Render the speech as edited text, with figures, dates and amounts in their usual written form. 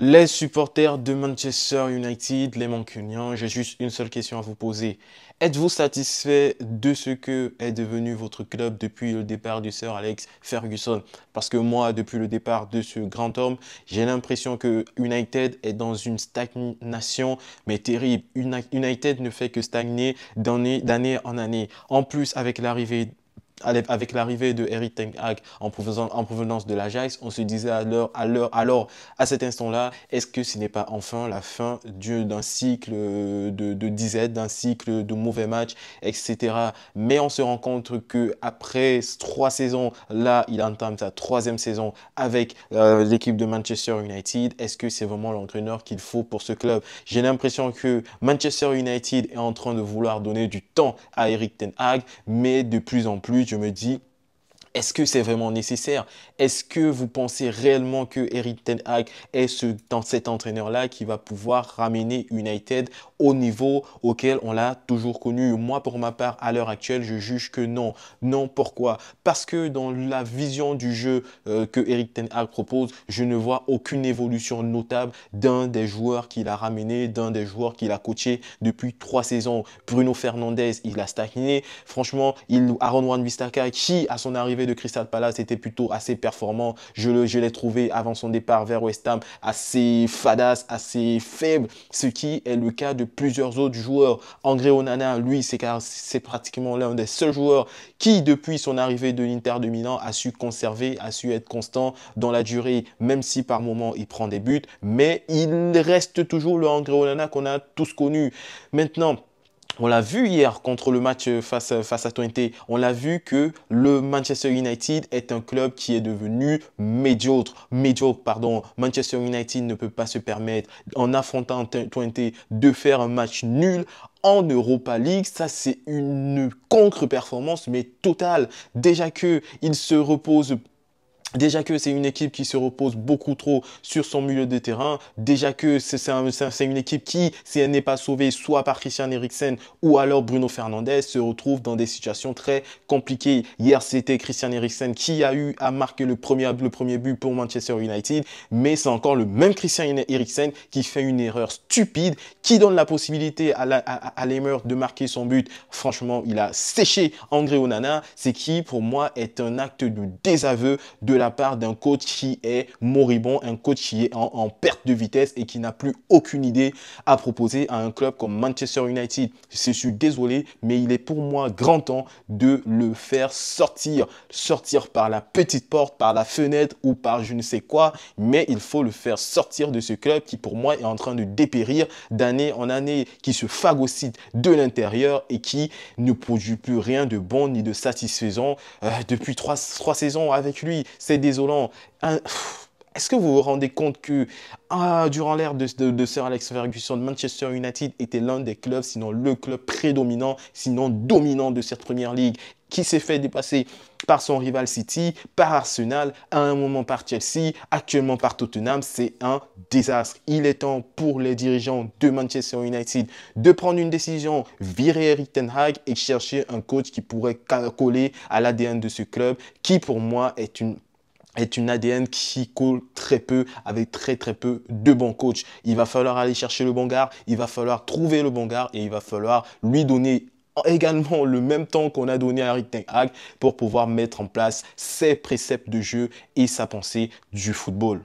Les supporters de Manchester United, les Mancuniens, j'ai juste une seule question à vous poser. Êtes-vous satisfait de ce que est devenu votre club depuis le départ du Sir Alex Ferguson? Parce que moi, depuis le départ de ce grand homme, j'ai l'impression que United est dans une stagnation, mais terrible. United ne fait que stagner d'année en année. En plus, avec l'arrivée de Eric Ten Hag en provenance de l'Ajax, on se disait alors, à cet instant-là, est-ce que ce n'est pas enfin la fin d'un cycle de disette, d'un cycle de mauvais matchs, etc. Mais on se rend compte que après 3 saisons, là, il entame sa troisième saison avec l'équipe de Manchester United. Est-ce que c'est vraiment l'entraîneur qu'il faut pour ce club? J'ai l'impression que Manchester United est en train de vouloir donner du temps à Eric Ten Hag, mais de plus en plus, je me dis, est-ce que c'est vraiment nécessaire? Est-ce que vous pensez réellement que Eric Ten Hag est cet entraîneur-là qui va pouvoir ramener United au niveau auquel on l'a toujours connu? Moi, pour ma part, à l'heure actuelle, je juge que non. Non, pourquoi? Parce que dans la vision du jeu que Eric Ten Hag propose, je ne vois aucune évolution notable d'un des joueurs qu'il a ramené, d'un des joueurs qu'il a coaché depuis 3 saisons. Bruno Fernandes, il a stagné. Franchement, Aaron Wan-Bissaka, qui à son arrivée de Crystal Palace était plutôt assez performant, je l'ai trouvé avant son départ vers West Ham assez fadasse, assez faible, ce qui est le cas de plusieurs autres joueurs. André Onana, lui, c'est pratiquement l'un des seuls joueurs qui, depuis son arrivée de l'Inter de Milan, a su conserver, a su être constant dans la durée, même si par moments il prend des buts, mais il reste toujours le André Onana qu'on a tous connu. Maintenant, on l'a vu hier contre le match face à Twente. On l'a vu que le Manchester United est un club qui est devenu médiocre. Médiocre, pardon. Manchester United ne peut pas se permettre, en affrontant Twente, de faire un match nul en Europa League. Ça, c'est une contre-performance, mais totale. Déjà que c'est une équipe qui se repose beaucoup trop sur son milieu de terrain. Déjà que c'est une équipe qui, si elle n'est pas sauvée soit par Christian Eriksen ou alors Bruno Fernandes, se retrouve dans des situations très compliquées. Hier, c'était Christian Eriksen qui a eu à marquer le premier but pour Manchester United. Mais c'est encore le même Christian Eriksen qui fait une erreur stupide, qui donne la possibilité à Lemmer de marquer son but. Franchement, il a séché André Onana, ce qui, pour moi, est un acte de désaveu de la part d'un coach qui est moribond, un coach qui est en perte de vitesse et qui n'a plus aucune idée à proposer à un club comme Manchester United. Je suis désolé, mais il est pour moi grand temps de le faire sortir. Sortir par la petite porte, par la fenêtre ou par je ne sais quoi, mais il faut le faire sortir de ce club qui pour moi est en train de dépérir d'année en année, qui se phagocyte de l'intérieur et qui ne produit plus rien de bon ni de satisfaisant depuis trois saisons avec lui. C'est désolant. Est-ce que vous vous rendez compte que durant l'ère de Sir Alex Ferguson, Manchester United était l'un des clubs, sinon le club prédominant, sinon dominant de cette première ligue, qui s'est fait dépasser par son rival City, par Arsenal, à un moment par Chelsea, actuellement par Tottenham? C'est un désastre. Il est temps pour les dirigeants de Manchester United de prendre une décision, virer Eric Ten Hag et chercher un coach qui pourrait coller à l'ADN de ce club, qui pour moi est une ADN qui colle très peu avec très peu de bons coachs. Il va falloir aller chercher le bon gars, il va falloir trouver le bon gars et il va falloir lui donner également le même temps qu'on a donné à Eric Ten Hag pour pouvoir mettre en place ses préceptes de jeu et sa pensée du football.